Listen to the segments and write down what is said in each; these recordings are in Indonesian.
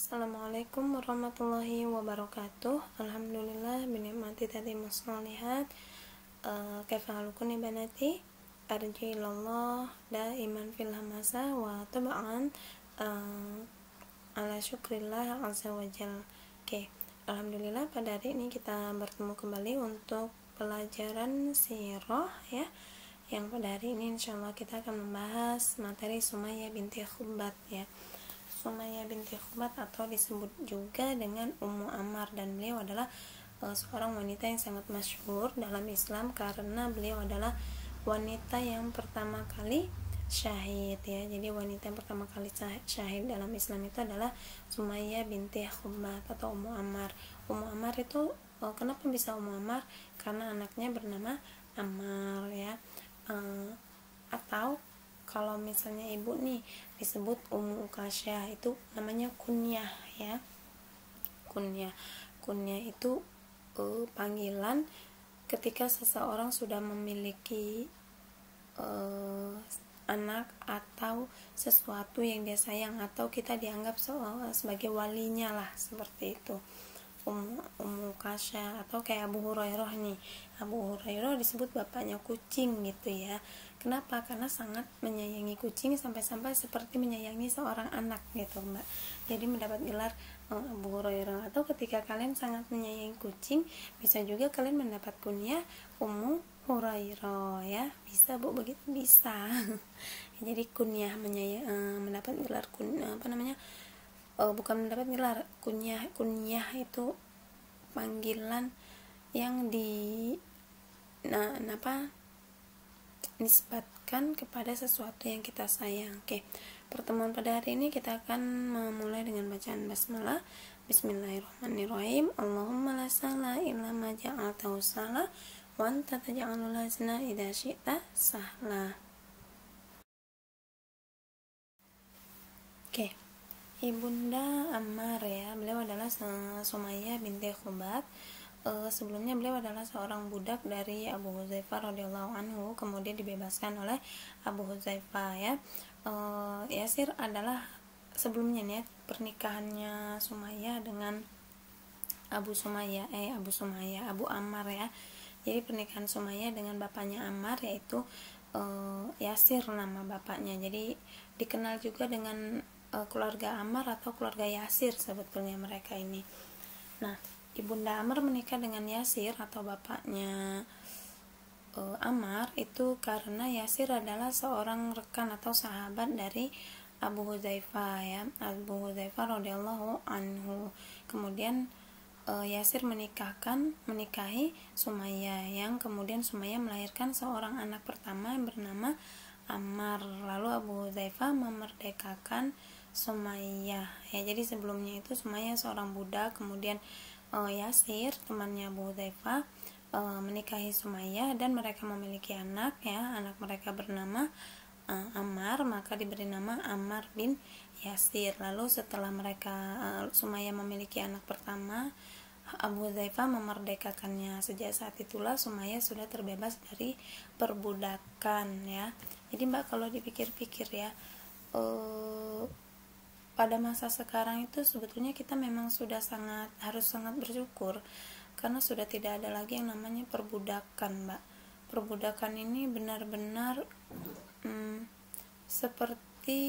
Assalamualaikum warahmatullahi wabarakatuh. Alhamdulillah binikmati tatimmus shalihat. Kaifa halukum ya banati? Arji ilallah daiman fil hamasa wa tab'an ala syukrillah azza wajal. Oke, alhamdulillah pada hari ini kita bertemu kembali untuk pelajaran sirah ya. Yang pada hari ini insyaallah kita akan membahas materi Sumayyah binti Khubat ya. Sumayyah binti Khubat atau disebut juga dengan Ummu Ammar, dan beliau adalah seorang wanita yang sangat masyhur dalam Islam karena beliau adalah wanita yang pertama kali syahid ya. Jadi wanita yang pertama kali syahid dalam Islam itu adalah Sumayyah binti Khubat atau Ummu Ammar. Ummu Ammar itu kenapa bisa Ummu Ammar? Karena anaknya bernama Ammar ya. Atau kalau misalnya ibu nih disebut Ummu Ukasyah, itu namanya kunyah ya. Kunyah itu panggilan ketika seseorang sudah memiliki anak atau sesuatu yang dia sayang, atau kita dianggap sebagai walinya lah, seperti itu. Ummu Ukasyah, atau kayak Abu Hurairah nih. Abu Hurairah disebut bapaknya kucing gitu ya. Kenapa? Karena sangat menyayangi kucing sampai-sampai seperti menyayangi seorang anak gitu Mbak. Jadi mendapat gelar Abu Hurairah. Atau ketika kalian sangat menyayangi kucing, bisa juga kalian mendapat kunyah Ummu Hurairah ya. Bisa Bu, begitu bisa. Jadi kunyah mendapat gelar bukan mendapat gelar, kunyah itu panggilan yang nisbatkan kepada sesuatu yang kita sayang. Oke, pertemuan pada hari ini kita akan memulai dengan bacaan basmalah. Bismillahirrahmanirrahim. Allahumma la sahla illa ma ja'altahu sahla wa anta taj'alul hazna idza syi'ta sahla. Oke, Ibunda Ammar ya, beliau adalah Sumayyah binti Khubat. Sebelumnya beliau adalah seorang budak dari Abu Hudzaifah radhiyallahu anhu, kemudian dibebaskan oleh Abu Hudzaifah ya. Yasir adalah sebelumnya nih pernikahannya Sumayyah dengan Abu Ammar ya. Jadi pernikahan Sumayyah dengan bapaknya Ammar yaitu Yasir nama bapaknya. Jadi dikenal juga dengan keluarga Ammar atau keluarga Yasir sebetulnya mereka ini. Nah, Ibunda Ammar menikah dengan Yasir atau bapaknya Ammar itu karena Yasir adalah seorang rekan atau sahabat dari Abu Hudzaifah ya. Abu Hudzaifah radhiyallahu anhu. Kemudian Yasir menikahi Sumayyah, yang kemudian Sumayyah melahirkan seorang anak pertama yang bernama Ammar. Lalu Abu Hudzaifah memerdekakan Sumayyah ya. Jadi sebelumnya itu Sumayyah seorang budak, kemudian Yasir temannya Abu Hudzaifah menikahi Sumayyah dan mereka memiliki anak ya. Anak mereka bernama Ammar, maka diberi nama Ammar bin Yasir. Lalu setelah Sumayyah memiliki anak pertama, Abu Hudzaifah memerdekakannya. Sejak saat itulah Sumayyah sudah terbebas dari perbudakan ya. Jadi Mbak, kalau dipikir-pikir ya, pada masa sekarang itu sebetulnya kita memang harus sangat bersyukur karena sudah tidak ada lagi yang namanya perbudakan Mbak. Perbudakan ini benar-benar seperti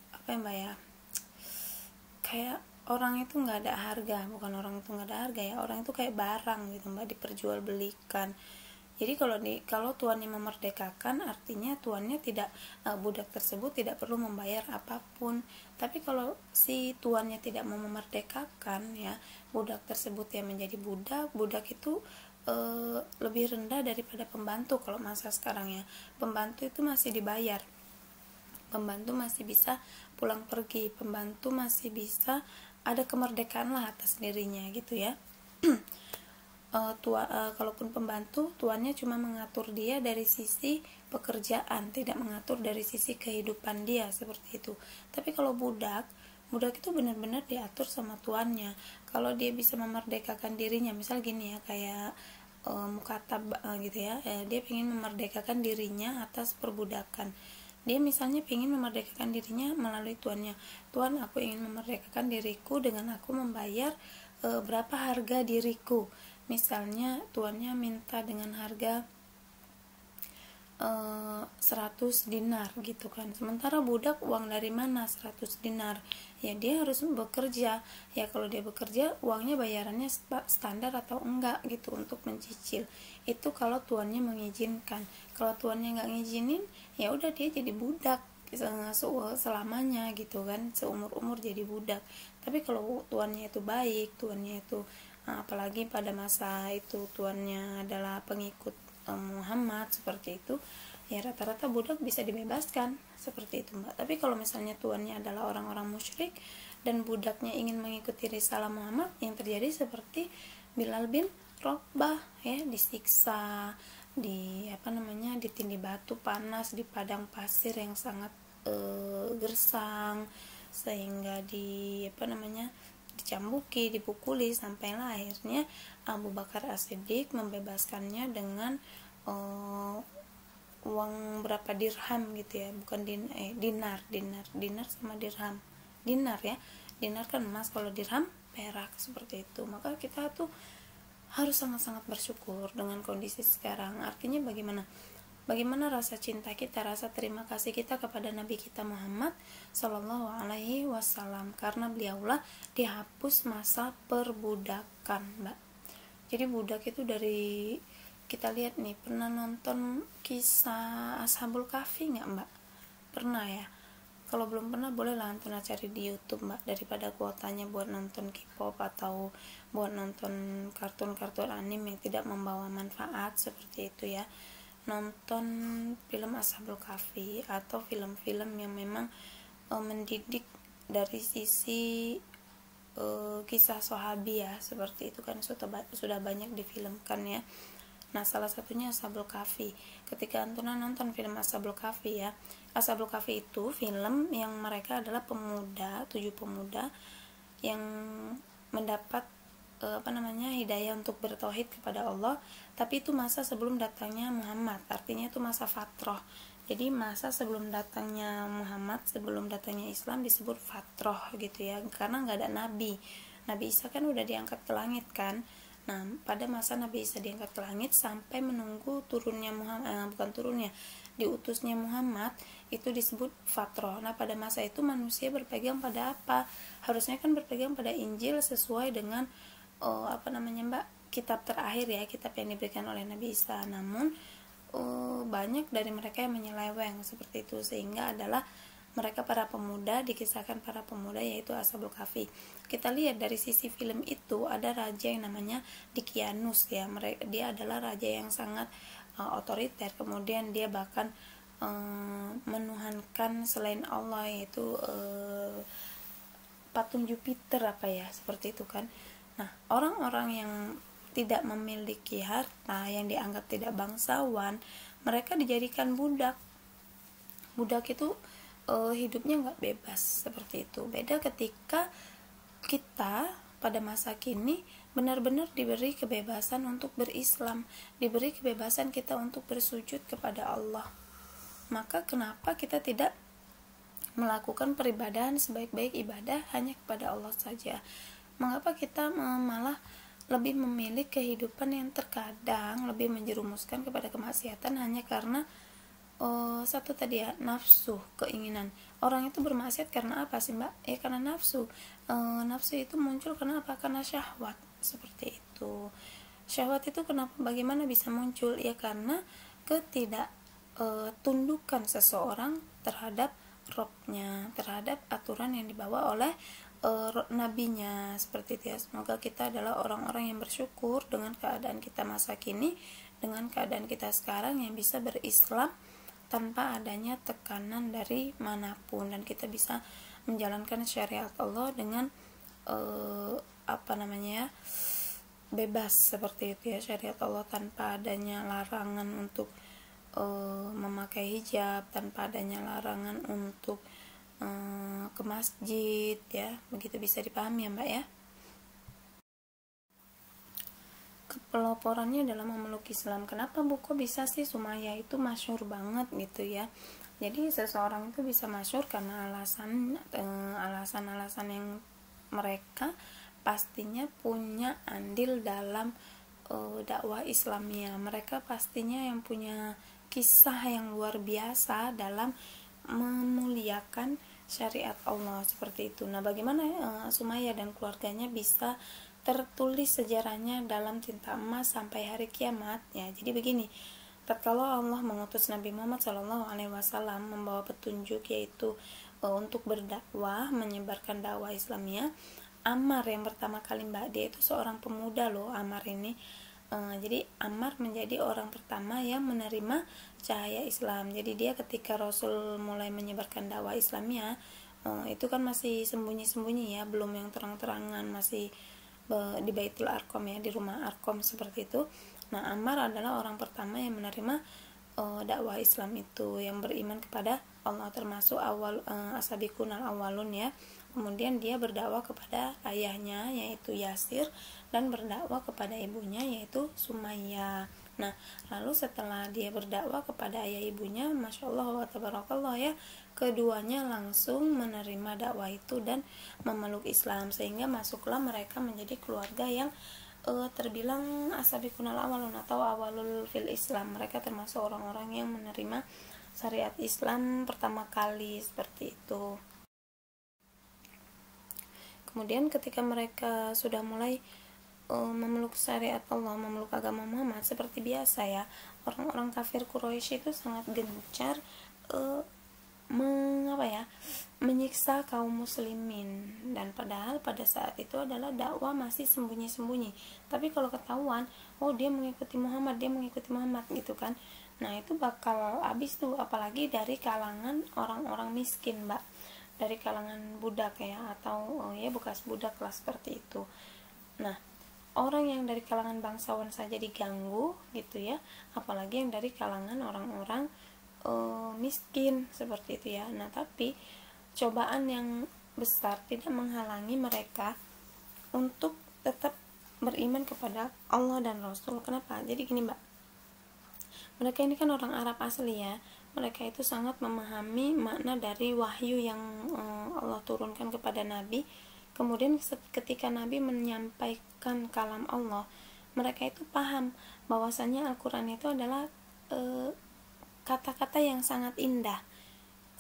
apa ya Mbak ya, kayak orang itu nggak ada harga. Bukan orang itu nggak ada harga ya, orang itu kayak barang gitu Mbak, diperjualbelikan. Jadi kalau tuannya memerdekakan, artinya tuannya budak tersebut tidak perlu membayar apapun. Tapi kalau si tuannya tidak mau memerdekakan ya, budak tersebut yang menjadi budak itu lebih rendah daripada pembantu. Kalau masa sekarang ya, pembantu itu masih dibayar, pembantu masih bisa pulang pergi, pembantu masih bisa ada kemerdekaan lah atas dirinya gitu ya. Kalaupun pembantu, tuannya cuma mengatur dia dari sisi pekerjaan, tidak mengatur dari sisi kehidupan dia, seperti itu. Tapi kalau budak itu benar-benar diatur sama tuannya. Kalau dia bisa memerdekakan dirinya, misal gini ya, kayak mukatab gitu ya, dia ingin memerdekakan dirinya atas perbudakan. dia misalnya ingin memerdekakan dirinya melalui tuannya. Tuan, aku ingin memerdekakan diriku dengan aku membayar berapa harga diriku. Misalnya tuannya minta dengan harga 100 dinar gitu kan. Sementara budak uang dari mana 100 dinar? Ya dia harus bekerja. Ya kalau dia bekerja uangnya bayarannya standar atau enggak gitu untuk mencicil. Itu kalau tuannya mengizinkan. Kalau tuannya enggak ngizinin, ya udah dia jadi budak selamanya gitu kan, seumur-umur jadi budak. Tapi kalau tuannya itu baik, tuannya itu apalagi pada masa itu tuannya adalah pengikut Muhammad seperti itu, ya rata-rata budak bisa dibebaskan seperti itu Mbak. Tapi kalau misalnya tuannya adalah orang-orang musyrik dan budaknya ingin mengikuti risalah Muhammad, yang terjadi seperti Bilal bin Rabah ya, disiksa, ditindih batu panas di padang pasir yang sangat gersang, sehingga dicambuki, dipukuli, sampailah akhirnya Abu Bakar As-Siddiq membebaskannya dengan uang berapa dirham gitu ya, bukan dinar sama dirham. Dinar ya, dinar kan emas, kalau dirham perak seperti itu. Maka kita tuh harus sangat-sangat bersyukur dengan kondisi sekarang. Artinya bagaimana rasa cinta kita, rasa terima kasih kita kepada Nabi kita Muhammad Sallallahu Alaihi Wasallam, karena beliaulah dihapus masa perbudakan Mbak. Jadi budak itu dari, kita lihat nih, pernah nonton kisah Ashabul Kahfi nggak Mbak? Pernah ya? Kalau belum pernah bolehlah nonton, cari di YouTube Mbak, daripada kuotanya buat nonton K-pop atau buat nonton kartun-kartun anime yang tidak membawa manfaat seperti itu ya. Nonton film Ashabul Kahfi atau film-film yang memang mendidik dari sisi kisah sahabi ya, seperti itu kan sudah banyak difilmkan ya. Nah, salah satunya Ashabul Kahfi. Ketika Antuna nonton film Ashabul Kahfi ya, Ashabul Kahfi itu film yang mereka adalah 7 pemuda yang mendapat hidayah untuk bertauhid kepada Allah, tapi itu masa sebelum datangnya Muhammad, artinya itu masa fatroh. Jadi masa sebelum datangnya Muhammad, sebelum datangnya Islam disebut fatroh gitu ya, karena nggak ada Nabi Isa kan udah diangkat ke langit kan. Nah, pada masa Nabi Isa diangkat ke langit sampai menunggu turunnya diutusnya Muhammad, itu disebut fatroh. Nah, pada masa itu manusia berpegang pada apa? Harusnya kan berpegang pada Injil sesuai dengan kitab terakhir ya, kitab yang diberikan oleh Nabi Isa. Namun banyak dari mereka yang menyeleweng seperti itu, sehingga adalah mereka dikisahkan para pemuda, yaitu Ashabul Kahfi. Kita lihat dari sisi film itu ada raja yang namanya Dicyanus ya. Dia adalah raja yang sangat otoriter, kemudian dia bahkan menuhankan selain Allah, yaitu patung Jupiter seperti itu kan. Nah, orang-orang yang tidak memiliki harta, yang dianggap tidak bangsawan, mereka dijadikan budak. Budak itu hidupnya nggak bebas seperti itu. Beda ketika kita pada masa kini benar-benar diberi kebebasan untuk berislam, diberi kebebasan kita untuk bersujud kepada Allah. Maka kenapa kita tidak melakukan peribadahan sebaik-baik ibadah hanya kepada Allah saja? Mengapa kita malah lebih memilih kehidupan yang terkadang lebih menjerumuskan kepada kemaksiatan hanya karena satu tadi ya, nafsu, keinginan. Orang itu bermaksiat karena apa sih Mbak? Ya karena nafsu. Nafsu itu muncul karena apa? Karena syahwat, seperti itu. Syahwat itu bagaimana bisa muncul? Ya karena tundukan seseorang terhadap Robnya, terhadap aturan yang dibawa oleh nabinya, seperti itu ya. Semoga kita adalah orang-orang yang bersyukur dengan keadaan kita masa kini, dengan keadaan kita sekarang, yang bisa berislam tanpa adanya tekanan dari manapun, dan kita bisa menjalankan syariat Allah dengan bebas seperti itu ya, syariat Allah tanpa adanya larangan untuk memakai hijab, tanpa adanya larangan untuk ke masjid ya. Begitu bisa dipahami ya Mbak ya. Kepeloporannya dalam memeluk Islam. Kenapa Bu kok bisa sih Sumayyah itu masyhur banget gitu ya? Jadi seseorang itu bisa masyhur karena alasan-alasan yang mereka pastinya punya andil dalam dakwah Islamia. Mereka pastinya yang punya kisah yang luar biasa dalam memuliakan syariat Allah seperti itu. Nah, bagaimana Sumayyah dan keluarganya bisa tertulis sejarahnya dalam tinta emas sampai hari kiamat? Ya, jadi begini. Tatkala Allah mengutus Nabi Muhammad SAW membawa petunjuk, yaitu untuk berdakwah, menyebarkan dakwah Islamia, Ammar yang pertama kali dia itu seorang pemuda loh, Ammar ini. Jadi Ammar menjadi orang pertama yang menerima cahaya Islam. Jadi dia ketika Rasul mulai menyebarkan dakwah Islamia, itu kan masih sembunyi-sembunyi ya, belum yang terang-terangan, masih di Baitul Arqam ya, di rumah Arqam seperti itu. Nah, Ammar adalah orang pertama yang menerima dakwah Islam itu, yang beriman kepada Allah, termasuk asabiqun al-awwalun ya. Kemudian dia berdakwah kepada ayahnya yaitu Yasir, dan berdakwah kepada ibunya yaitu Sumayyah. Nah, lalu setelah dia berdakwah kepada ayah ibunya, Masya Allah wa tabarakallah ya, keduanya langsung menerima dakwah itu dan memeluk Islam, sehingga masuklah mereka menjadi keluarga yang terbilang asabiqun al-awwalun atau awalul fil Islam. Mereka termasuk orang-orang yang menerima syariat Islam pertama kali seperti itu. Kemudian ketika mereka sudah mulai memeluk syariat Allah, memeluk agama Muhammad, seperti biasa ya, orang-orang kafir Quraisy itu sangat gencar menyiksa kaum muslimin, dan padahal pada saat itu adalah dakwah masih sembunyi-sembunyi. Tapi kalau ketahuan, oh dia mengikuti Muhammad gitu kan, nah itu bakal habis tuh, apalagi dari kalangan orang-orang miskin, Mbak, dari kalangan budak ya, atau ya bekas budak lah seperti itu. Nah, orang yang dari kalangan bangsawan saja diganggu gitu ya, apalagi yang dari kalangan orang-orang miskin seperti itu ya. Nah, tapi cobaan yang besar tidak menghalangi mereka untuk tetap beriman kepada Allah dan Rasul. Kenapa? Jadi gini, Mbak, mereka ini kan orang Arab asli ya, mereka itu sangat memahami makna dari wahyu yang Allah turunkan kepada Nabi. Kemudian ketika Nabi menyampaikan kalam Allah, mereka itu paham bahwasanya Al-Quran itu adalah kata-kata yang sangat indah.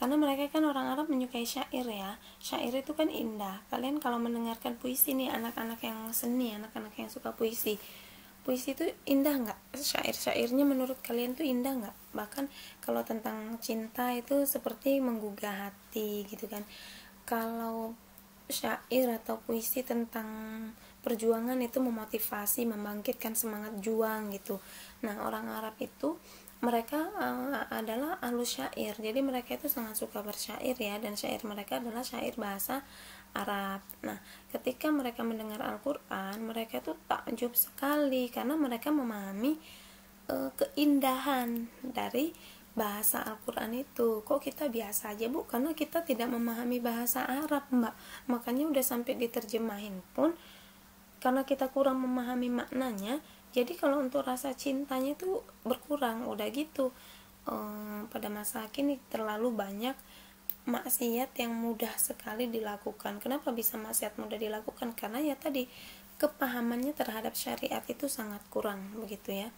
Karena mereka kan orang Arab menyukai syair ya, syair itu kan indah. Kalian kalau mendengarkan puisi nih, anak-anak yang seni, anak-anak yang suka puisi itu indah nggak? Syair-syairnya menurut kalian tuh indah nggak? Bahkan kalau tentang cinta itu seperti menggugah hati gitu kan. Kalau syair atau puisi tentang perjuangan itu memotivasi, membangkitkan semangat juang gitu. Nah, orang Arab itu mereka adalah ahlus syair, jadi mereka itu sangat suka bersyair ya, dan syair mereka adalah syair bahasa Arab. Nah, ketika mereka mendengar Al-Quran, mereka itu takjub sekali karena mereka memahami keindahan dari bahasa Al-Quran itu. Kok kita biasa aja, Bu? Karena kita tidak memahami bahasa Arab, Mbak. Makanya udah sampai diterjemahin pun karena kita kurang memahami maknanya, jadi kalau untuk rasa cintanya itu berkurang. Udah gitu pada masa kini terlalu banyak maksiat yang mudah sekali dilakukan. Kenapa bisa maksiat mudah dilakukan? Karena ya tadi, kepahamannya terhadap syariat itu sangat kurang begitu ya.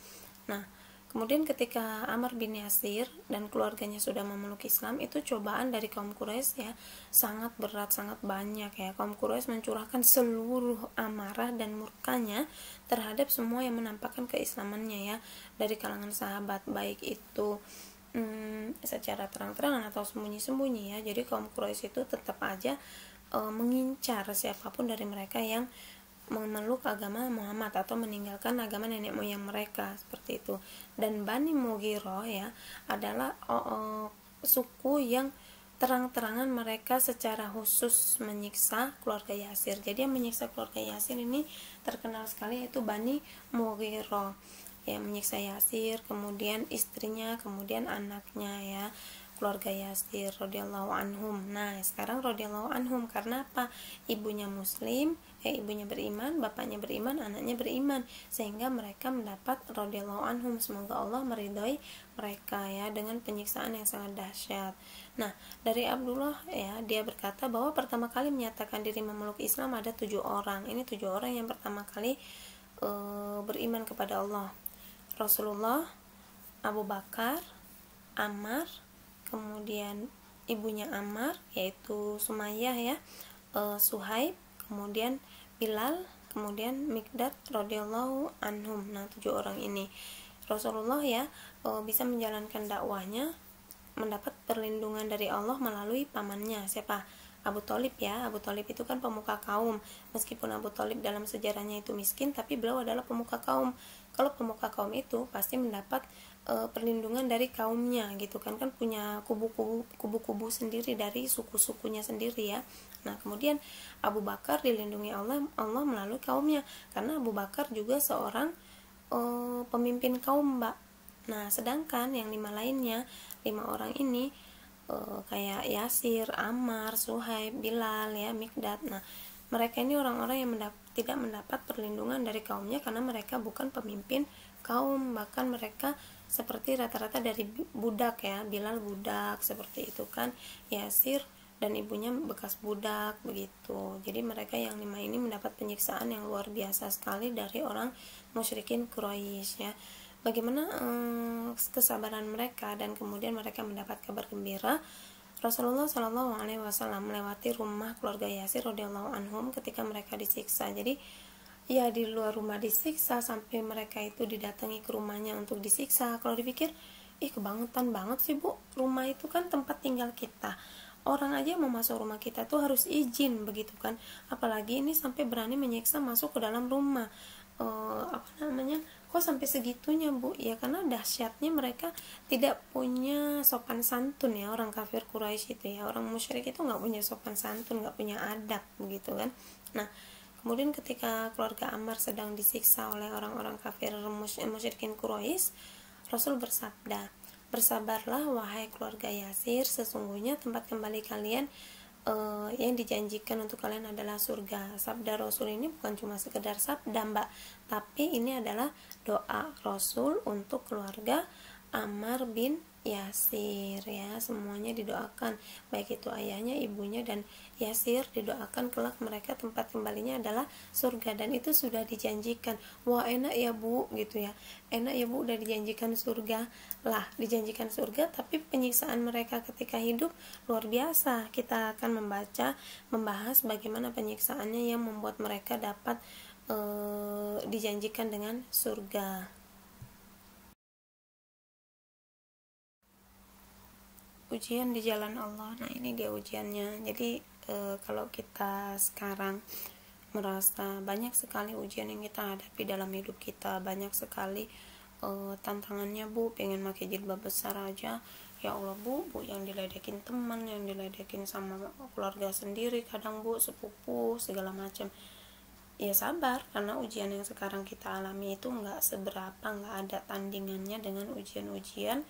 Nah, kemudian ketika Ammar bin Yasir dan keluarganya sudah memeluk Islam, itu cobaan dari kaum Quraisy ya sangat berat, sangat banyak ya. Kaum Quraisy mencurahkan seluruh amarah dan murkanya terhadap semua yang menampakkan keislamannya ya, dari kalangan sahabat, baik itu secara terang-terangan atau sembunyi-sembunyi ya. Jadi kaum Quraisy itu tetap aja mengincar siapapun dari mereka yang memeluk agama Muhammad atau meninggalkan agama nenek moyang mereka seperti itu. Dan Bani Mughirah ya adalah suku yang terang-terangan mereka secara khusus menyiksa keluarga Yasir. Jadi yang menyiksa keluarga Yasir ini terkenal sekali, yaitu Bani Mughirah ya, menyiksa Yasir, kemudian istrinya, kemudian anaknya ya. keluarga Yasir radhiyallahu anhum. Nah, sekarang radhiyallahu anhum karena apa? Ibunya muslim, ibunya beriman, bapaknya beriman, anaknya beriman, sehingga mereka mendapat radhiyallahu anhum. Semoga Allah meridhoi mereka ya dengan penyiksaan yang sangat dahsyat. Nah, dari Abdullah ya, dia berkata bahwa pertama kali menyatakan diri memeluk Islam ada 7 orang. Ini 7 orang yang pertama kali beriman kepada Allah. Rasulullah, Abu Bakar, Ammar, kemudian ibunya Ammar yaitu Sumayyah ya, Suhaib, kemudian Bilal, kemudian Mikdad radhiyallahu anhum. Nah, 7 orang ini Rasulullah ya bisa menjalankan dakwahnya, mendapat perlindungan dari Allah melalui pamannya. Siapa? Abu Thalib ya. Abu Thalib itu kan pemuka kaum. Meskipun Abu Thalib dalam sejarahnya itu miskin, tapi beliau adalah pemuka kaum. Kalau pemuka kaum itu pasti mendapat perlindungan dari kaumnya gitu kan punya kubu-kubu sendiri dari suku-sukunya sendiri ya. Nah, kemudian Abu Bakar dilindungi Allah melalui kaumnya, karena Abu Bakar juga seorang pemimpin kaum, Mbak. Nah, sedangkan yang 5 lainnya, 5 orang ini kayak Yasir, Ammar, Suhaib, Bilal ya, Mikdad. Nah, mereka ini orang-orang yang tidak mendapat perlindungan dari kaumnya karena mereka bukan pemimpin kaum, bahkan mereka seperti rata-rata dari budak ya. Bilal budak seperti itu kan, Yasir dan ibunya bekas budak begitu. Jadi mereka yang 5 ini mendapat penyiksaan yang luar biasa sekali dari orang musyrikin Quraisy ya. Bagaimana kesabaran mereka, dan kemudian mereka mendapat kabar gembira. Rasulullah Shallallahu Alaihi Wasallam melewati rumah keluarga Yasir radhiyallahu anhum ketika mereka disiksa. Jadi ya di luar rumah disiksa sampai mereka itu didatangi ke rumahnya untuk disiksa. Kalau dipikir, kebangetan banget sih Bu, rumah itu kan tempat tinggal kita. Orang aja mau masuk rumah kita tuh harus izin begitu kan, apalagi ini sampai berani menyiksa masuk ke dalam rumah. Kok sampai segitunya Bu? Ya karena dahsyatnya mereka tidak punya sopan santun ya, orang kafir Quraisy itu ya, orang musyrik itu nggak punya sopan santun, nggak punya adab begitu kan. Nah, kemudian ketika keluarga Ammar sedang disiksa oleh orang-orang kafir musyrikin Quraisy, Rasul bersabda, bersabarlah wahai keluarga Yasir, sesungguhnya tempat kembali kalian yang dijanjikan untuk kalian adalah surga. Sabda Rasul ini bukan cuma sekedar sabda Mbak, tapi ini adalah doa Rasul untuk keluarga Ammar bin Yasir ya. Semuanya didoakan, baik itu ayahnya, ibunya, dan Yasir didoakan kelak mereka tempat kembalinya adalah surga, dan itu sudah dijanjikan. Wah, enak ya Bu gitu ya, enak ya Bu, udah dijanjikan surga lah, dijanjikan surga, tapi penyiksaan mereka ketika hidup luar biasa. Kita akan membahas bagaimana penyiksaannya yang membuat mereka dapat dijanjikan dengan surga. Ujian di jalan Allah. Nah, ini dia ujiannya. Jadi kalau kita sekarang merasa banyak sekali ujian yang kita hadapi dalam hidup kita, banyak sekali tantangannya Bu, pengen pakai jilbab besar aja, ya Allah Bu, yang diledekin teman, yang diledekin sama keluarga sendiri, kadang Bu, sepupu, segala macam. Ya sabar, karena ujian yang sekarang kita alami itu nggak seberapa, nggak ada tandingannya dengan ujian-ujian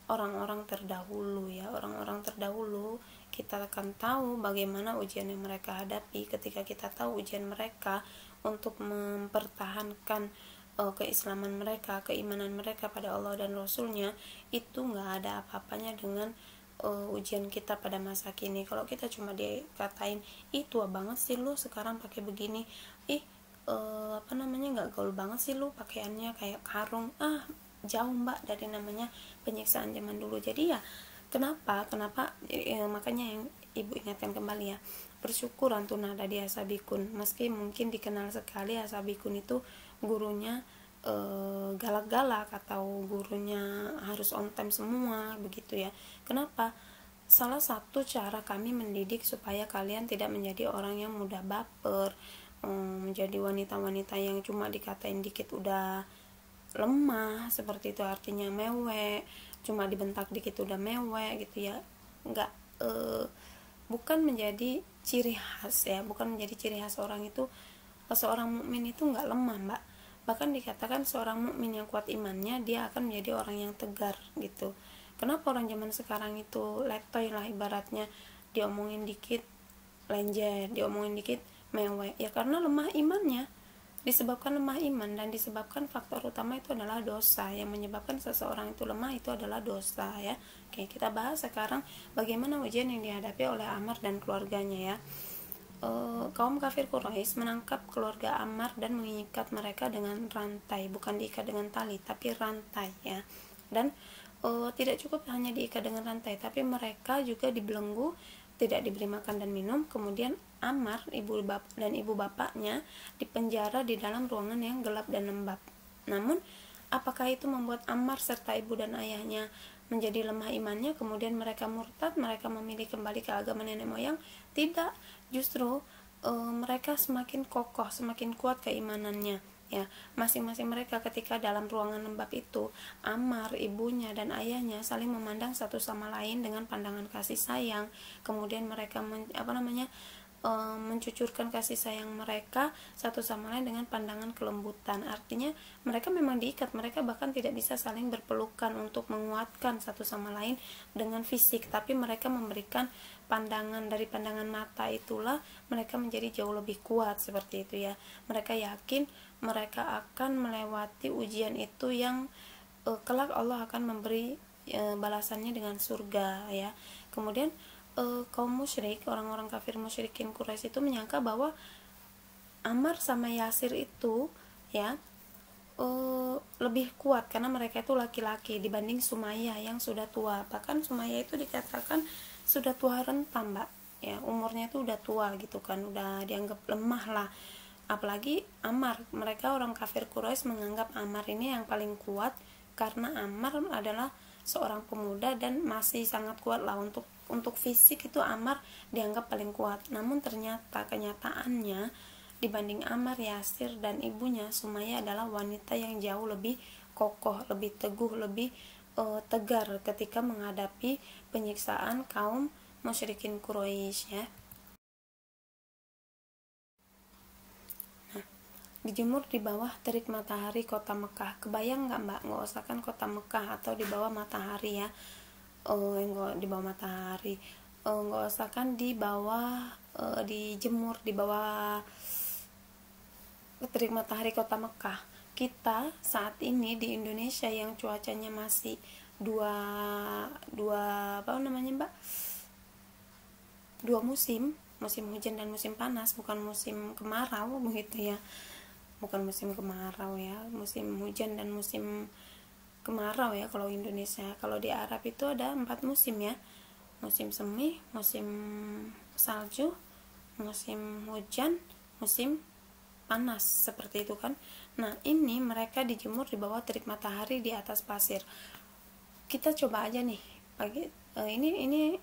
orang-orang terdahulu ya. Orang-orang terdahulu kita akan tahu bagaimana ujian yang mereka hadapi. Ketika kita tahu ujian mereka untuk mempertahankan keislaman mereka, keimanan mereka pada Allah dan Rasulnya, itu nggak ada apa-apanya dengan ujian kita pada masa kini. Kalau kita cuma dikatain, tua banget sih lu sekarang pakai begini, nggak gaul banget sih lu pakaiannya kayak karung, jauh Mbak dari namanya penyiksaan zaman dulu. Jadi ya kenapa makanya yang ibu ingatkan kembali ya, bersyukur antum ada di Ashabikun, meski mungkin dikenal sekali Ashabikun itu gurunya galak-galak atau gurunya harus on time semua begitu ya. Kenapa? Salah satu cara kami mendidik supaya kalian tidak menjadi orang yang mudah baper, menjadi wanita-wanita yang cuma dikatain dikit udah lemah, seperti itu, artinya mewek, cuma dibentak dikit udah mewek gitu ya. Enggak, bukan menjadi ciri khas ya, bukan menjadi ciri khas orang itu. Seorang mukmin itu enggak lemah Mbak, bahkan dikatakan seorang mukmin yang kuat imannya dia akan menjadi orang yang tegar gitu. Kenapa orang zaman sekarang itu letoy lah ibaratnya, diomongin dikit lenjer, diomongin dikit mewek, ya karena lemah imannya, disebabkan lemah iman, dan disebabkan faktor utama itu adalah dosa. Yang menyebabkan seseorang itu lemah itu adalah dosa ya. Oke, kita bahas sekarang bagaimana ujian yang dihadapi oleh Ammar dan keluarganya ya. Kaum kafir Quraisy menangkap keluarga Ammar dan mengikat mereka dengan rantai, bukan diikat dengan tali tapi rantai ya. Dan tidak cukup hanya diikat dengan rantai, tapi mereka juga dibelenggu, tidak diberi makan dan minum. Kemudian Ammar dan ibu bapaknya dipenjara di dalam ruangan yang gelap dan lembab. Namun apakah itu membuat Ammar serta ibu dan ayahnya menjadi lemah imannya, kemudian mereka murtad, mereka memilih kembali ke agama nenek moyang? Tidak, justru mereka semakin kokoh, semakin kuat keimanannya ya. Masing-masing mereka ketika dalam ruangan lembab itu, Ammar, ibunya dan ayahnya saling memandang satu sama lain dengan pandangan kasih sayang. Kemudian mereka mencucurkan kasih sayang mereka satu sama lain dengan pandangan kelembutan. Artinya mereka memang diikat, mereka bahkan tidak bisa saling berpelukan untuk menguatkan satu sama lain dengan fisik, tapi mereka memberikan pandangan. Dari pandangan mata itulah mereka menjadi jauh lebih kuat, seperti itu ya. Mereka yakin mereka akan melewati ujian itu yang kelak Allah akan memberi balasannya dengan surga ya. Kemudian kaum musyrik, orang-orang kafir musyrikin Quraisy itu menyangka bahwa Ammar sama Yasir itu ya lebih kuat karena mereka itu laki-laki dibanding Sumayyah yang sudah tua. Bahkan Sumayyah itu dikatakan sudah tua renta, Mbak ya, umurnya itu udah tua gitu kan, udah dianggap lemah lah. Apalagi Ammar, mereka orang kafir Quraisy menganggap Ammar ini yang paling kuat karena Ammar adalah seorang pemuda dan masih sangat kuat lah, untuk fisik itu Ammar dianggap paling kuat. Namun ternyata kenyataannya dibanding Ammar, Yasir dan ibunya Sumayyah adalah wanita yang jauh lebih kokoh, lebih teguh, lebih tegar ketika menghadapi penyiksaan kaum musyrikin Quraisy ya. Dijemur di bawah terik matahari kota Mekah. Kebayang nggak Mbak? Nggak usah kan kota Mekah atau di bawah matahari ya. Nggak di bawah matahari. Nggak usah kan di bawah dijemur di bawah terik matahari kota Mekah. Kita saat ini di Indonesia yang cuacanya masih dua Mbak? Dua musim hujan dan musim panas, bukan musim kemarau begitu ya. Bukan musim kemarau ya, musim hujan dan musim kemarau ya kalau Indonesia. Kalau di Arab itu ada 4 musim ya, musim semi, musim salju, musim hujan, musim panas, seperti itu kan. Nah ini mereka dijemur di bawah terik matahari di atas pasir. Kita coba aja nih pagi ini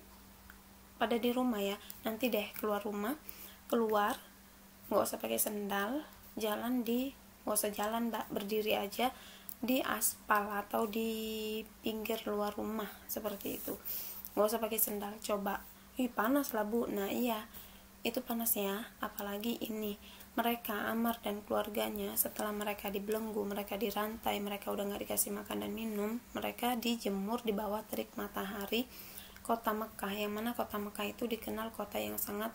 pada di rumah ya, nanti deh keluar rumah, nggak usah pakai sendal, nggak usah jalan Mbak, berdiri aja di aspal atau di pinggir luar rumah seperti itu, nggak usah pakai sendal. Coba, panas lah Bu. Nah iya, itu panas ya. Apalagi ini mereka Ammar dan keluarganya, setelah mereka dibelenggu, mereka dirantai, mereka udah nggak dikasih makan dan minum, mereka dijemur di bawah terik matahari kota Mekah, yang mana kota Mekah itu dikenal kota yang sangat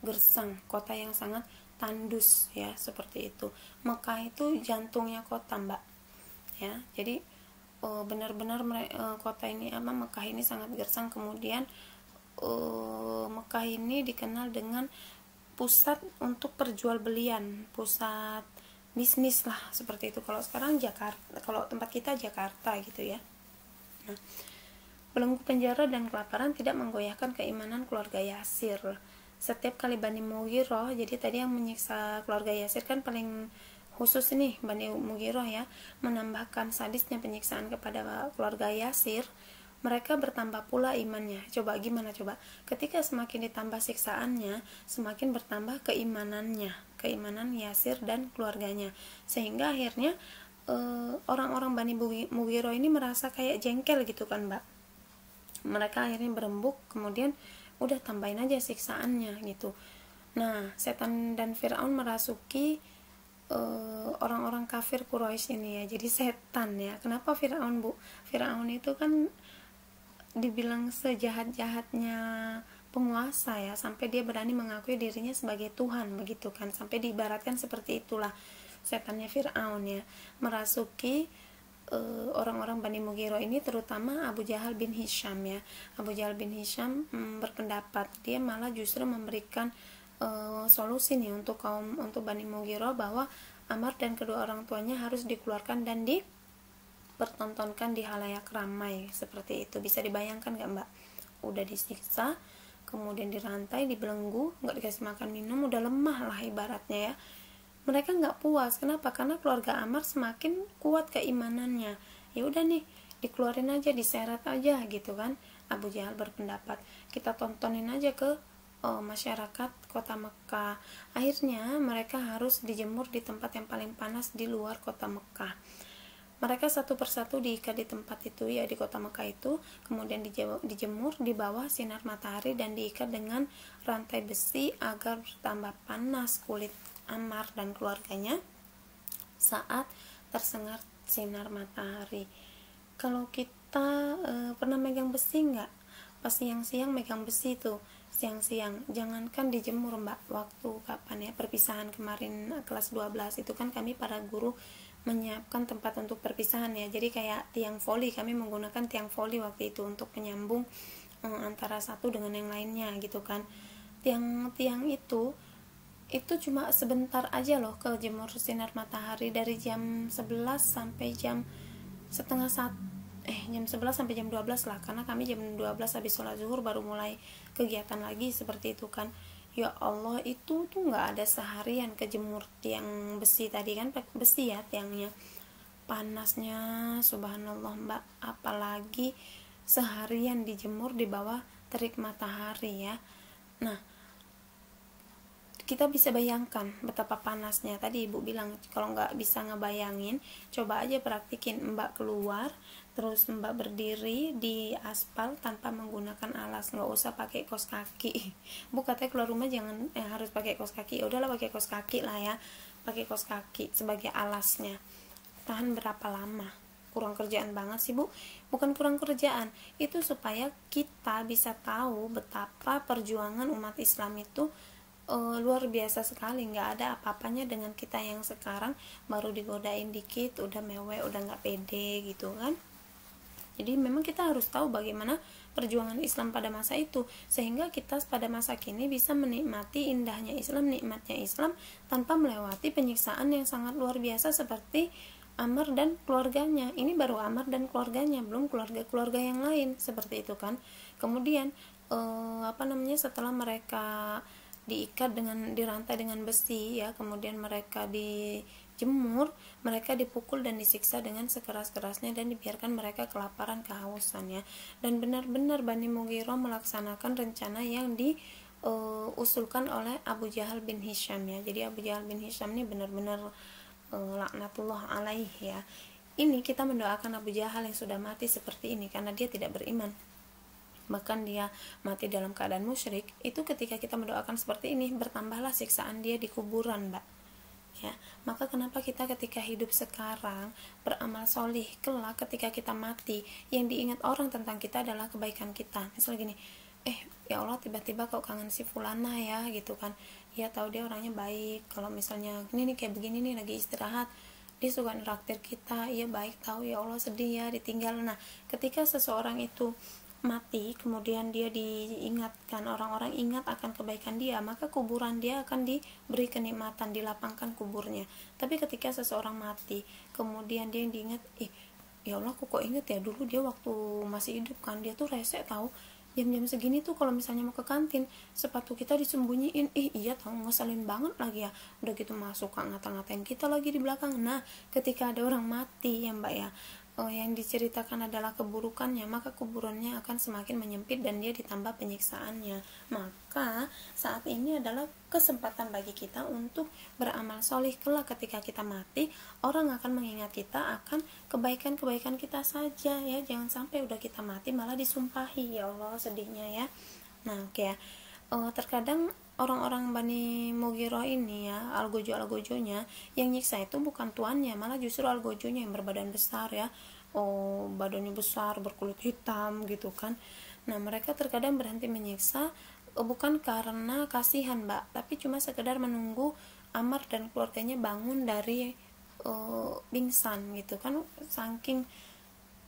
gersang, kota yang sangat tandus ya, seperti itu. Mekah itu jantungnya kota Mbak ya. Jadi benar-benar kota ini Mekah ini sangat gersang. Kemudian Mekah ini dikenal dengan pusat untuk perjualbelian, pusat bisnis lah, seperti itu. Kalau sekarang Jakarta, kalau tempat kita Jakarta gitu ya. Nah, belenggu penjara dan kelaparan tidak menggoyahkan keimanan keluarga Yasir. Setiap kali Bani Mughirah, jadi tadi yang menyiksa keluarga Yasir kan paling khusus nih Bani Mughirah ya, menambahkan sadisnya penyiksaan kepada keluarga Yasir, mereka bertambah pula imannya. Coba gimana coba? Ketika semakin ditambah siksaannya, semakin bertambah keimanan Yasir dan keluarganya. Sehingga akhirnya orang-orang Bani Mughirah ini merasa kayak jengkel gitu kan Mbak. Mereka akhirnya berembuk, kemudian udah tambahin aja siksaannya gitu. Nah, setan dan Firaun merasuki orang-orang kafir Quraisy ini ya, jadi setan ya. Kenapa Firaun Bu? Firaun itu kan dibilang sejahat-jahatnya penguasa ya, sampai dia berani mengakui dirinya sebagai Tuhan begitu kan, sampai diibaratkan seperti itulah setannya Fir'aun ya, merasuki orang-orang Bani Mughirah ini, terutama Abu Jahal bin Hisham ya. Abu Jahal bin Hisham berpendapat, dia malah justru memberikan solusi nih untuk Bani Mughirah, bahwa Ammar dan kedua orang tuanya harus dikeluarkan dan dipertontonkan di halayak ramai seperti itu. Bisa dibayangkan gak mbak, udah disiksa, kemudian dirantai, dibelenggu, nggak dikasih makan minum, udah lemah lah ibaratnya ya. Mereka nggak puas. Kenapa? Karena keluarga Ammar semakin kuat keimanannya. Ya udah nih, dikeluarin aja, diseret aja gitu kan. Abu Jahal berpendapat, kita tontonin aja ke masyarakat kota Mekah. Akhirnya mereka harus dijemur di tempat yang paling panas di luar kota Mekah. Mereka satu persatu diikat di tempat itu ya, di kota Mekah itu, kemudian dijemur di bawah sinar matahari dan diikat dengan rantai besi agar bertambah panas kulit Ammar dan keluarganya saat tersengat sinar matahari. Kalau kita pernah megang besi nggak? Pas siang-siang megang besi tuh, siang-siang, jangankan dijemur mbak, waktu kapan ya, perpisahan kemarin kelas 12 itu kan kami para guru menyiapkan tempat untuk perpisahan ya, jadi kayak tiang voli, kami menggunakan tiang voli waktu itu untuk menyambung antara satu dengan yang lainnya gitu kan. Tiang-tiang itu cuma sebentar aja loh kejemur sinar matahari, dari jam 11 sampai jam 11 sampai jam 12 lah, karena kami jam 12 habis sholat zuhur baru mulai kegiatan lagi seperti itu kan. Ya Allah, itu tuh nggak ada seharian kejemur tiang besi tadi kan, besi ya tiangnya, panasnya subhanallah mbak, apalagi seharian dijemur di bawah terik matahari ya. Nah, kita bisa bayangkan betapa panasnya. Tadi ibu bilang kalau nggak bisa ngebayangin, coba aja praktikin, mbak keluar terus mbak berdiri di aspal tanpa menggunakan alas, nggak usah pakai kaos kaki. Bu katanya keluar rumah jangan harus pakai kaos kaki, ya udahlah pakai kaos kaki lah ya, pakai kaos kaki sebagai alasnya. Tahan berapa lama? Kurang kerjaan banget sih bu. Bukan kurang kerjaan, itu supaya kita bisa tahu betapa perjuangan umat Islam itu luar biasa sekali. Nggak ada apa-apanya dengan kita yang sekarang baru digodain dikit udah mewek, udah nggak pede gitu kan. Jadi memang kita harus tahu bagaimana perjuangan Islam pada masa itu, sehingga kita pada masa kini bisa menikmati indahnya Islam, nikmatnya Islam, tanpa melewati penyiksaan yang sangat luar biasa seperti Ammar dan keluarganya. Ini baru Ammar dan keluarganya, belum keluarga-keluarga yang lain seperti itu kan. Kemudian setelah mereka diikat dengan dirantai dengan besi ya, kemudian mereka dijemur, mereka dipukul dan disiksa dengan sekeras-kerasnya dan dibiarkan mereka kelaparan, kehausan ya. Dan benar-benar Bani Mughirah melaksanakan rencana yang diusulkan oleh Abu Jahal bin Hisham ya. Jadi Abu Jahal bin Hisham ini benar-benar laknatullah alaih ya. Ini kita mendoakan Abu Jahal yang sudah mati seperti ini karena dia tidak beriman, bahkan dia mati dalam keadaan musyrik. Itu ketika kita mendoakan seperti ini, bertambahlah siksaan dia di kuburan mbak ya. Maka kenapa kita ketika hidup sekarang beramal solih, kelak ketika kita mati yang diingat orang tentang kita adalah kebaikan kita. Misalnya gini, ya Allah tiba-tiba kok kangen si fulana ya gitu kan, ya tahu dia orangnya baik, kalau misalnya ini nih kayak begini nih lagi istirahat dia suka neraktir kita, ya baik, tahu ya Allah sedih ya ditinggal. Nah ketika seseorang itu mati kemudian dia diingatkan, orang-orang ingat akan kebaikan dia, maka kuburan dia akan diberi kenikmatan, dilapangkan kuburnya. Tapi ketika seseorang mati kemudian dia yang diingat, ya Allah aku kok inget ya dulu dia waktu masih hidup kan dia tuh rese tahu, jam-jam segini tuh kalau misalnya mau ke kantin sepatu kita disembunyiin, iya tahu ngeselin banget lagi ya, udah gitu masuk ngata-ngatain kita lagi di belakang. Nah ketika ada orang mati ya mbak ya, yang diceritakan adalah keburukannya, maka kuburannya akan semakin menyempit dan dia ditambah penyiksaannya. Maka saat ini adalah kesempatan bagi kita untuk beramal solih, kelak ketika kita mati orang akan mengingat kita akan kebaikan-kebaikan kita saja ya. Jangan sampai udah kita mati malah disumpahi, ya Allah sedihnya ya. Nah oke ya, terkadang orang-orang Bani Mughirah ini ya, algojo-algojonya yang nyiksa itu bukan tuannya, malah justru algojonya yang berbadan besar ya. badannya besar, berkulit hitam gitu kan. Nah, mereka terkadang berhenti menyiksa bukan karena kasihan, Mbak, tapi cuma sekedar menunggu Ammar dan keluarganya bangun dari pingsan gitu kan. Saking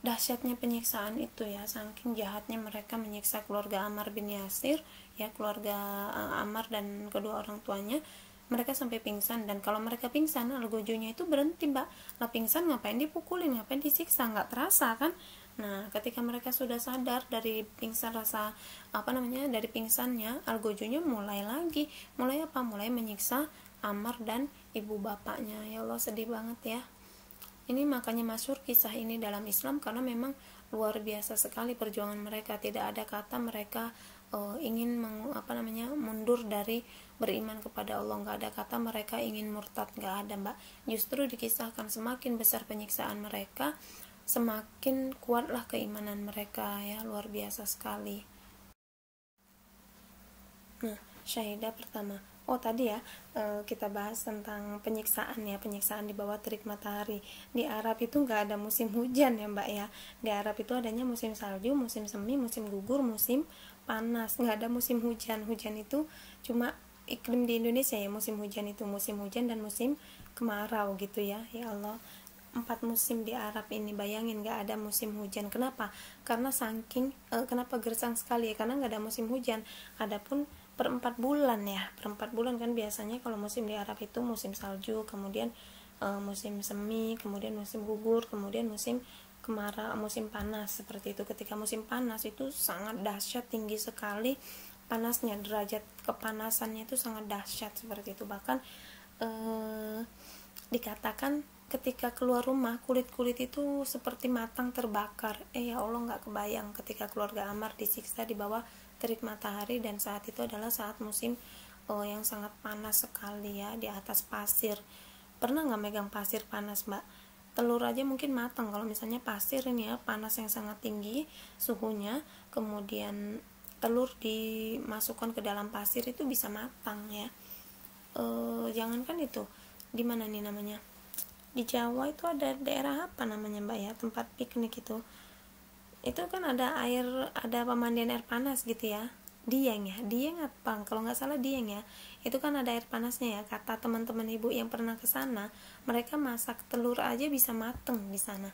dahsyatnya penyiksaan itu ya, saking jahatnya mereka menyiksa keluarga Ammar bin Yasir ya, keluarga Ammar dan kedua orang tuanya, mereka sampai pingsan. Dan kalau mereka pingsan, algojonya itu berhenti, Mbak. Lah pingsan ngapain dipukulin, ngapain disiksa, nggak terasa kan. Nah, ketika mereka sudah sadar dari pingsan dari pingsannya, algojonya mulai lagi, mulai apa, mulai menyiksa Ammar dan ibu bapaknya. Ya Allah, sedih banget ya. Ini makanya masyhur kisah ini dalam Islam, karena memang luar biasa sekali perjuangan mereka. Tidak ada kata mereka ingin mundur dari beriman kepada Allah, nggak ada kata mereka ingin murtad, nggak ada, Mbak. Justru dikisahkan semakin besar penyiksaan mereka, semakin kuatlah keimanan mereka ya, luar biasa sekali. Nah, syahidah pertama, tadi ya kita bahas tentang penyiksaan ya, penyiksaan di bawah terik matahari. Di Arab itu nggak ada musim hujan ya, Mbak ya. Di Arab itu adanya musim salju, musim semi, musim gugur, musim panas, nggak ada musim hujan. Hujan itu cuma iklim di Indonesia ya, musim hujan itu musim hujan dan musim kemarau gitu ya. Ya Allah, 4 musim di Arab ini, bayangin nggak ada musim hujan. Kenapa? Karena kenapa gersang sekali ya, karena nggak ada musim hujan. Adapun per 4 bulan ya, per 4 bulan kan biasanya kalau musim di Arab itu musim salju, kemudian musim semi, kemudian musim gugur, kemudian musim kemarau, musim panas, seperti itu. Ketika musim panas itu sangat dahsyat, tinggi sekali panasnya, derajat kepanasannya itu sangat dahsyat seperti itu. Bahkan dikatakan ketika keluar rumah kulit-kulit itu seperti matang terbakar. Ya Allah, nggak kebayang ketika keluarga Ammar disiksa di bawah terik matahari, dan saat itu adalah saat musim yang sangat panas sekali ya, di atas pasir. Pernah nggak megang pasir panas, Mbak? Telur aja mungkin matang. Kalau misalnya pasir ini ya, panas yang sangat tinggi suhunya, kemudian telur dimasukkan ke dalam pasir itu bisa matang ya. Jangankan itu, di mana nih namanya, di Jawa itu ada daerah apa namanya, Mbak ya, tempat piknik itu kan ada pemandian air panas gitu ya, Dieng apa, kalau nggak salah Dieng ya. Itu kan ada air panasnya ya. Kata teman-teman ibu yang pernah ke sana, mereka masak telur aja bisa mateng di sana.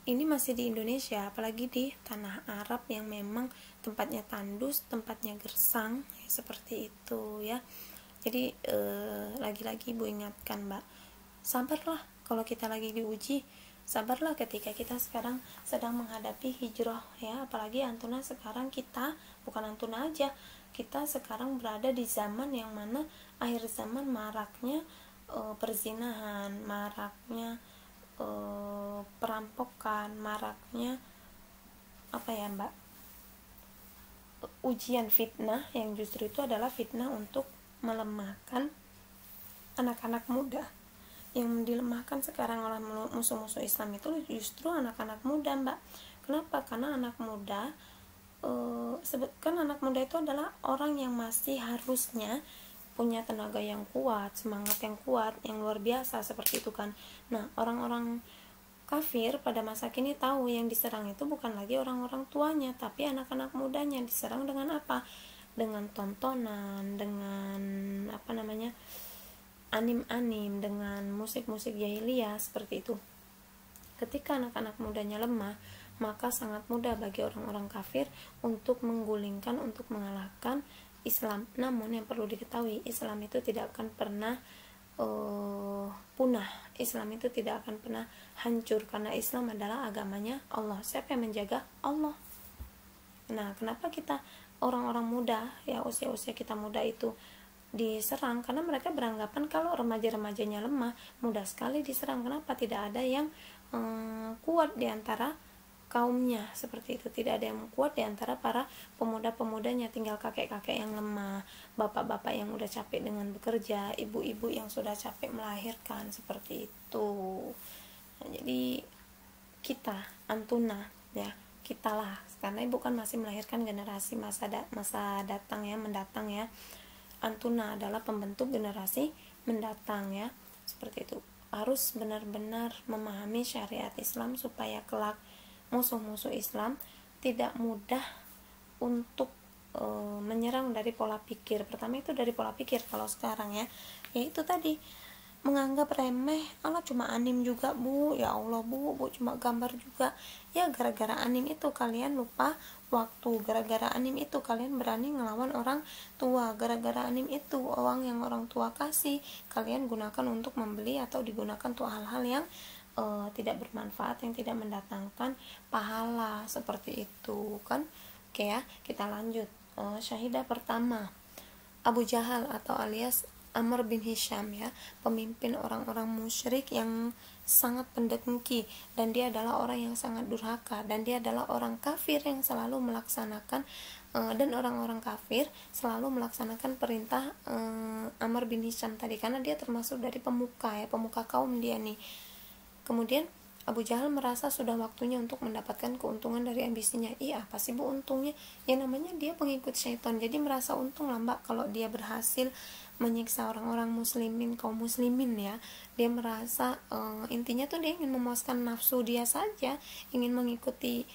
Ini masih di Indonesia, apalagi di tanah Arab yang memang tempatnya tandus, tempatnya gersang ya, seperti itu ya. Jadi lagi-lagi ibu ingatkan, Mbak, sabarlah kalau kita lagi diuji, sabarlah ketika kita sekarang sedang menghadapi hijrah ya. Apalagi Antuna sekarang, bukan Antuna aja, kita sekarang berada di zaman yang mana akhir zaman, maraknya perzinahan, maraknya perampokan, maraknya Mbak, ujian, fitnah, yang justru itu adalah fitnah untuk melemahkan anak-anak muda. Yang dilemahkan sekarang oleh musuh-musuh Islam itu justru anak-anak muda, Mbak. Kenapa? Karena anak muda kan anak muda itu adalah orang yang masih harusnya punya tenaga yang kuat, semangat yang kuat, yang luar biasa seperti itu kan. Nah, orang-orang kafir pada masa kini tahu yang diserang itu bukan lagi orang-orang tuanya, tapi anak-anak mudanya. Diserang dengan apa? Dengan tontonan, dengan anim-anim, dengan musik-musik jahiliyah seperti itu. Ketika anak-anak mudanya lemah, maka sangat mudah bagi orang-orang kafir untuk menggulingkan, untuk mengalahkan Islam. Namun yang perlu diketahui, Islam itu tidak akan pernah punah. Islam itu tidak akan pernah hancur, karena Islam adalah agamanya Allah. Siapa yang menjaga? Allah. Nah, kenapa kita orang-orang muda ya, usia-usia kita muda itu diserang? Karena mereka beranggapan kalau remaja-remajanya lemah, mudah sekali diserang. Kenapa? Tidak ada yang kuat di antara kaumnya, seperti itu. Tidak ada yang kuat di antara para pemuda-pemudanya. Tinggal kakek-kakek yang lemah, bapak-bapak yang udah capek dengan bekerja, ibu-ibu yang sudah capek melahirkan, seperti itu. Nah, jadi kita Antuna ya, kitalah, karena ibu kan masih melahirkan generasi masa datang ya, mendatang ya. Antuna adalah pembentuk generasi mendatang ya, seperti itu. Harus benar-benar memahami syariat Islam supaya kelak musuh-musuh Islam tidak mudah untuk menyerang dari pola pikir. Pertama itu dari pola pikir. Kalau sekarang ya itu tadi menganggap remeh, Allah cuma anim juga bu, ya Allah bu cuma gambar juga. Ya gara-gara anim itu kalian lupa waktu, gara-gara anim itu kalian berani ngelawan orang tua, gara-gara anim itu uang yang orang tua kasih kalian gunakan untuk membeli atau digunakan untuk hal-hal yang tidak bermanfaat, yang tidak mendatangkan pahala, seperti itu kan. Oke ya, kita lanjut. Syahidah pertama, Abu Jahal atau alias Amr bin Hisham ya, pemimpin orang-orang musyrik yang sangat pendengki, dan dia adalah orang yang sangat durhaka, dan dia adalah orang kafir yang selalu melaksanakan dan orang-orang kafir selalu melaksanakan perintah Amr bin Hisham tadi, karena dia termasuk dari pemuka ya, pemuka kaum dia nih. Kemudian Abu Jahal merasa sudah waktunya untuk mendapatkan keuntungan dari ambisinya. Iya, apa sih bu untungnya? Ya namanya dia pengikut syaitan, jadi merasa untung lah mbak kalau dia berhasil menyiksa orang-orang muslimin, kaum muslimin ya. Dia merasa intinya tuh dia ingin memuaskan nafsu dia saja, ingin mengikuti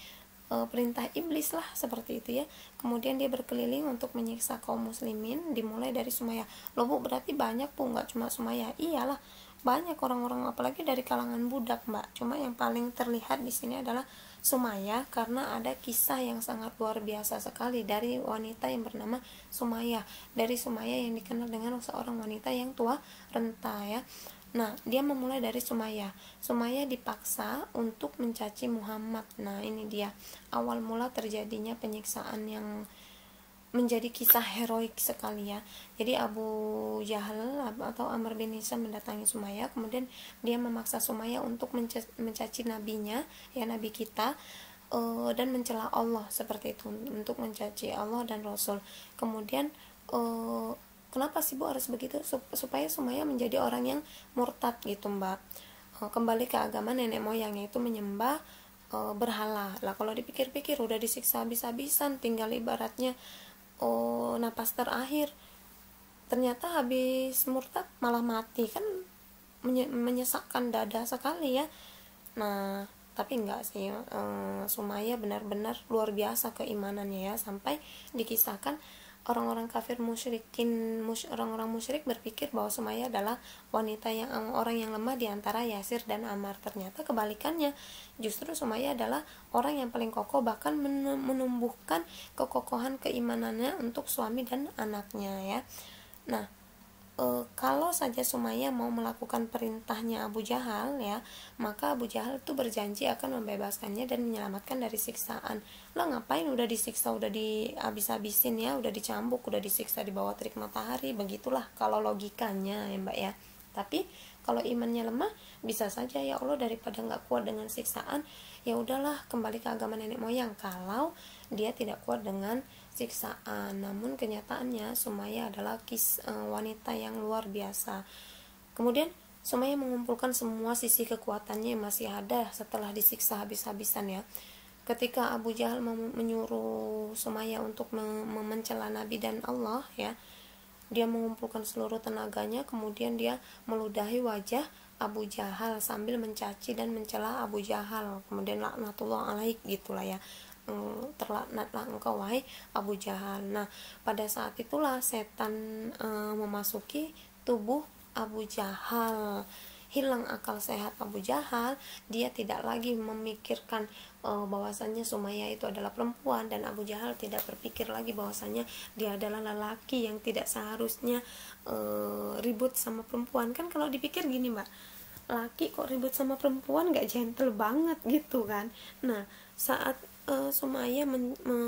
perintah iblis lah, seperti itu ya. Kemudian dia berkeliling untuk menyiksa kaum muslimin, dimulai dari Sumayyah. Loh bu, berarti banyak bu, nggak cuma Sumayyah? Iyalah, banyak orang-orang, apalagi dari kalangan budak mbak. Cuma yang paling terlihat di sini adalah Sumayyah, karena ada kisah yang sangat luar biasa sekali dari wanita yang bernama Sumayyah. Dari Sumayyah yang dikenal dengan seorang wanita yang tua renta ya. Nah, dia memulai dari Sumayyah. Sumayyah dipaksa untuk mencaci Muhammad. Nah, ini dia awal mula terjadinya penyiksaan yang menjadi kisah heroik sekali ya. Jadi Abu Jahal atau Amr bin Hisham mendatangi Sumayyah, kemudian dia memaksa Sumayyah untuk mencaci nabinya ya, nabi kita, dan mencela Allah, seperti itu, untuk mencaci Allah dan Rasul. Kemudian kenapa sih bu harus begitu? Supaya Sumayyah menjadi orang yang murtad gitu mbak, kembali ke agama nenek moyangnya, itu menyembah berhala. Lah kalau dipikir-pikir udah disiksa habis-habisan, tinggal ibaratnya napas terakhir, ternyata habis murtad malah mati, kan menyesakkan dada sekali ya. Nah tapi enggak sih, Sumayyah benar-benar luar biasa keimanannya ya, sampai dikisahkan orang-orang kafir orang-orang musyrik berpikir bahwa Sumayyah adalah wanita yang orang yang lemah di antara Yasir dan Ammar. Ternyata kebalikannya, justru Sumayyah adalah orang yang paling kokoh, bahkan menumbuhkan kekokohan keimanannya untuk suami dan anaknya ya. Nah, kalau saja Sumayyah mau melakukan perintahnya Abu Jahal ya, maka Abu Jahal itu berjanji akan membebaskannya dan menyelamatkan dari siksaan. Lah ngapain udah disiksa, udah dihabis-habisin ya, udah dicambuk, udah disiksa di bawah terik matahari, begitulah kalau logikanya ya mbak ya. Tapi kalau imannya lemah, bisa saja ya Allah daripada nggak kuat dengan siksaan, ya udahlah kembali ke agama nenek moyang, kalau dia tidak kuat dengan siksaan. Namun kenyataannya Sumayyah adalah wanita yang luar biasa. Kemudian Sumayyah mengumpulkan semua sisi kekuatannya yang masih ada setelah disiksa habis-habisan ya. Ketika Abu Jahal menyuruh Sumayyah untuk mencela Nabi dan Allah ya, dia mengumpulkan seluruh tenaganya, kemudian dia meludahi wajah Abu Jahal sambil mencaci dan mencela Abu Jahal, kemudian laknatullah alaik gitulah ya, terlaknatlah engkau wahai Abu Jahal. Nah pada saat itulah setan memasuki tubuh Abu Jahal, hilang akal sehat Abu Jahal. Dia tidak lagi memikirkan bahwasannya Sumayyah itu adalah perempuan, dan Abu Jahal tidak berpikir lagi bahwasannya dia adalah lelaki yang tidak seharusnya ribut sama perempuan. Kan kalau dipikir gini mbak, laki kok ribut sama perempuan, gak gentle banget gitu kan. Nah saat Sumayyah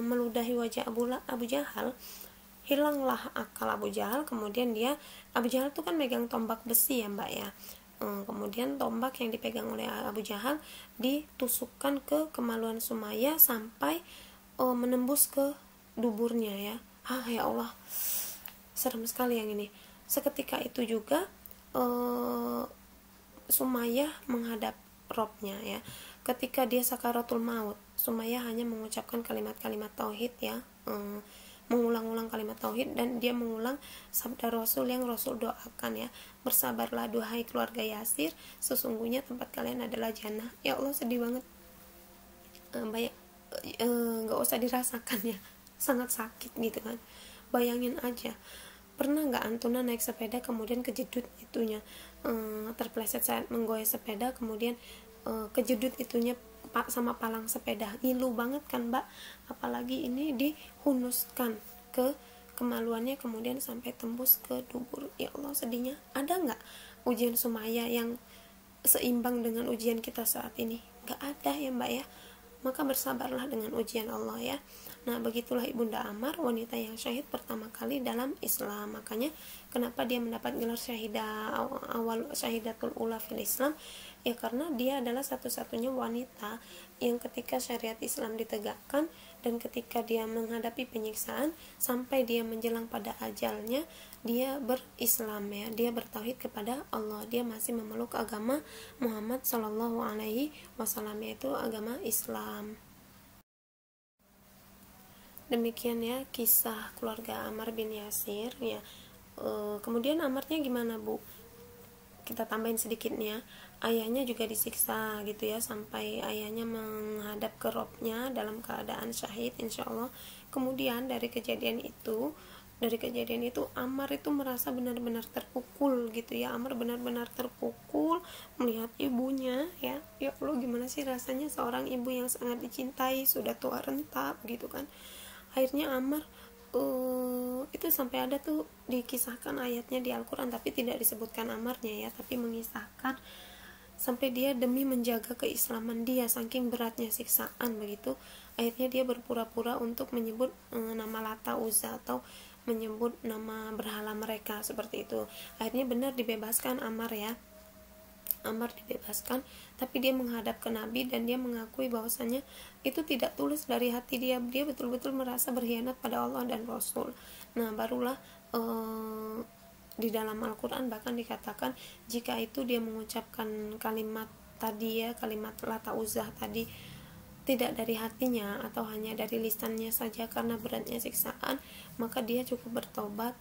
meludahi wajah Abu Jahal, hilanglah akal Abu Jahal. Kemudian Abu Jahal tuh kan megang tombak besi ya mbak ya. Kemudian tombak yang dipegang oleh Abu Jahal ditusukkan ke kemaluan Sumayyah sampai menembus ke duburnya ya. Ya Allah, serem sekali yang ini. Seketika itu juga Sumayyah menghadap Robnya ya. Ketika dia sakaratul maut, Sumayyah hanya mengucapkan kalimat-kalimat tauhid ya, mengulang-ulang kalimat tauhid, dan dia mengulang sabda Rasul yang Rasul doakan ya, bersabarlah duhai keluarga Yasir, sesungguhnya tempat kalian adalah jannah. Ya Allah sedih banget. banyak nggak usah dirasakan ya, sangat sakit gitu kan. Bayangin aja, pernah nggak Antuna naik sepeda kemudian kejedut itunya, terpleset saat menggoyang sepeda, kemudian kejedut itunya sama palang sepeda, ngilu banget kan mbak, apalagi ini dihunuskan ke kemaluannya kemudian sampai tembus ke dubur. Ya Allah sedihnya. Ada nggak ujian Sumaya yang seimbang dengan ujian kita saat ini? Nggak ada ya mbak ya. Maka bersabarlah dengan ujian Allah ya. Nah begitulah Ibunda Ammar, wanita yang syahid pertama kali dalam Islam. Makanya kenapa dia mendapat gelar syahidah awal, syahidatul ula fil Islam, ya karena dia adalah satu-satunya wanita yang ketika syariat Islam ditegakkan dan ketika dia menghadapi penyiksaan sampai dia menjelang pada ajalnya, dia berislam ya, dia bertauhid kepada Allah, dia masih memeluk agama Muhammad Shallallahu Alaihi Wasallam, yaitu agama Islam. Demikian ya kisah keluarga Ammar bin Yasir ya. Kemudian Ammarnya gimana bu? Kita tambahin sedikitnya, ayahnya juga disiksa gitu ya, sampai ayahnya menghadap ke robnya dalam keadaan syahid insya Allah. Kemudian dari kejadian itu Ammar itu merasa benar-benar terpukul gitu ya. Ammar benar-benar terpukul melihat ibunya ya. Ya Allah gimana sih rasanya seorang ibu yang sangat dicintai sudah tua renta gitu kan. Akhirnya Ammar itu sampai ada tuh dikisahkan ayatnya di Al-Quran, tapi tidak disebutkan Ammarnya ya, tapi mengisahkan sampai dia demi menjaga keislaman dia saking beratnya siksaan begitu, akhirnya dia berpura-pura untuk menyebut nama Lata Uzza atau menyebut nama berhala mereka seperti itu. Akhirnya benar dibebaskan Ammar ya. Ammar dibebaskan, tapi dia menghadap ke Nabi dan dia mengakui bahwasanya itu tidak tulus dari hati dia betul-betul merasa berkhianat pada Allah dan Rasul. Nah barulah di dalam Al-Quran bahkan dikatakan jika itu dia mengucapkan kalimat tadi ya, kalimat Lata Uzzah tadi tidak dari hatinya atau hanya dari lisannya saja karena beratnya siksaan, maka dia cukup bertobat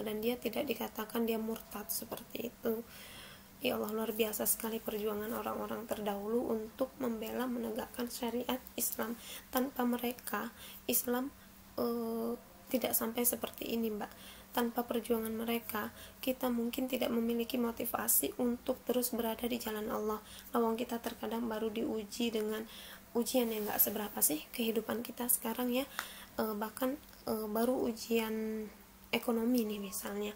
dan dia tidak dikatakan dia murtad seperti itu. Ya Allah luar biasa sekali perjuangan orang-orang terdahulu untuk membela menegakkan syariat Islam. Tanpa mereka Islam tidak sampai seperti ini mbak. Tanpa perjuangan mereka kita mungkin tidak memiliki motivasi untuk terus berada di jalan Allah. Lawang kita terkadang baru diuji dengan ujian yang gak seberapa sih kehidupan kita sekarang ya, bahkan baru ujian ekonomi nih misalnya.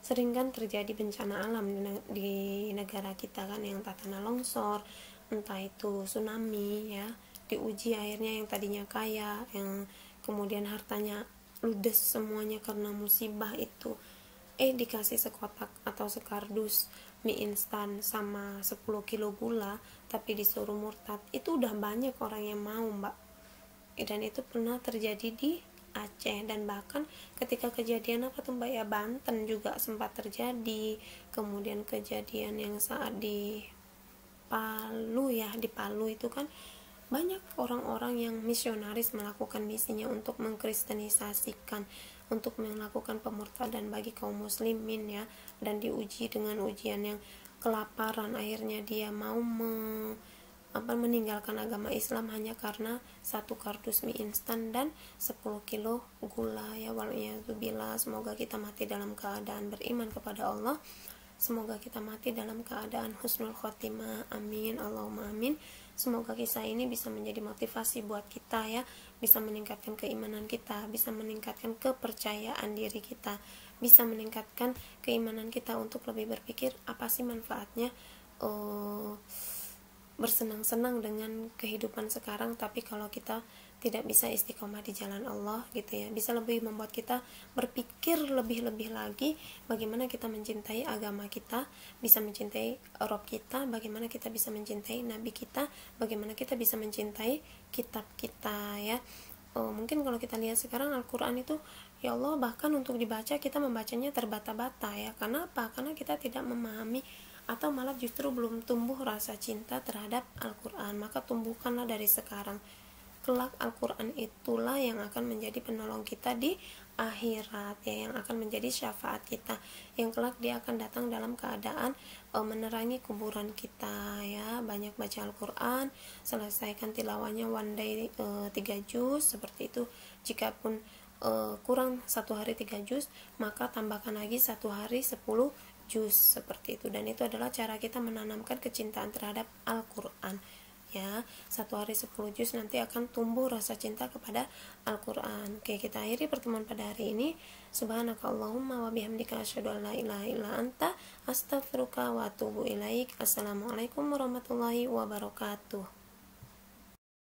Sering kan terjadi bencana alam di negara kita kan, yang entah tanah longsor, entah itu tsunami ya, diuji akhirnya yang tadinya kaya, yang kemudian hartanya ludes semuanya karena musibah itu, dikasih sekotak atau sekardus mie instan sama 10 kilo gula tapi disuruh murtad. Itu udah banyak orang yang mau mbak, dan itu pernah terjadi di Aceh, dan bahkan ketika kejadian apa tuh mbak ya, Banten juga sempat terjadi. Kemudian kejadian yang saat di Palu ya, di Palu itu kan banyak orang-orang yang misionaris melakukan misinya untuk mengkristenisasikan, untuk melakukan pemurtadan bagi kaum muslimin ya, dan diuji dengan ujian yang kelaparan. Akhirnya dia mau meninggalkan agama Islam hanya karena satu kardus mie instan dan 10 kilo gula ya. Waliyadzubillah, semoga kita mati dalam keadaan beriman kepada Allah, semoga kita mati dalam keadaan husnul khotimah, amin Allahumma amin. Semoga kisah ini bisa menjadi motivasi buat kita ya, bisa meningkatkan keimanan kita, bisa meningkatkan kepercayaan diri kita, bisa meningkatkan keimanan kita untuk lebih berpikir apa sih manfaatnya bersenang-senang dengan kehidupan sekarang, tapi kalau kita tidak bisa istiqomah di jalan Allah gitu ya, bisa lebih membuat kita berpikir lebih-lebih lagi bagaimana kita mencintai agama kita, bisa mencintai Rob kita, bagaimana kita bisa mencintai Nabi kita, bagaimana kita bisa mencintai kitab kita ya. Mungkin kalau kita lihat sekarang Al-Quran itu ya Allah, bahkan untuk dibaca kita membacanya terbata-bata ya. Karena apa? Karena kita tidak memahami atau malah justru belum tumbuh rasa cinta terhadap Al-Quran. Maka tumbuhkanlah dari sekarang. Kelak Al-Quran itulah yang akan menjadi penolong kita di akhirat ya, yang akan menjadi syafaat kita, yang kelak dia akan datang dalam keadaan menerangi kuburan kita ya. Banyak baca Al-Quran, selesaikan tilawahnya one day 3 juz seperti itu. Jikapun kurang 1 hari 3 juz, maka tambahkan lagi 1 hari 10 juz seperti itu. Dan itu adalah cara kita menanamkan kecintaan terhadap Al-Quran ya. 1 hari 10 juz, nanti akan tumbuh rasa cinta kepada Al-Quran. Oke, kita akhiri pertemuan pada hari ini. Subhanakallahumma wa bihamdika asyhadu an la ilaha illa anta astaghfiruka wa atubu ilaik. Assalamualaikum warahmatullahi wabarakatuh.